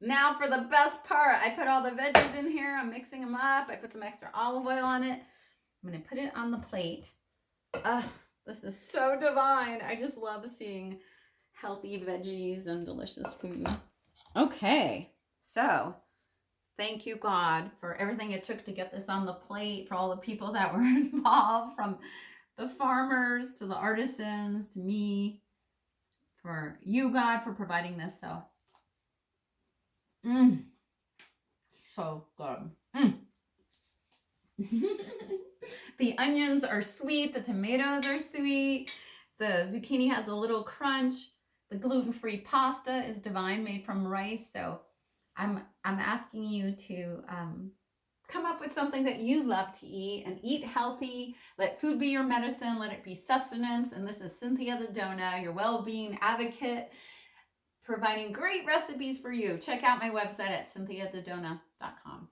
Now for the best part. I put all the veggies in here. I'm mixing them up. I put some extra olive oil on it. I'm going to put it on the plate. This is so divine. I just love seeing healthy veggies and delicious food. Okay, so thank you, God, for everything it took to get this on the plate, for all the people that were involved, from the farmers to the artisans to me, for you, God, for providing this. So, so good. The onions are sweet. The tomatoes are sweet. The zucchini has a little crunch. The gluten-free pasta is divine, made from rice. So I'm asking you to come up with something that you love to eat and eat healthy. Let food be your medicine. Let it be sustenance. And this is Cynthia the Donut, your well-being advocate, providing great recipes for you. Check out my website at cynthiathedonut.com.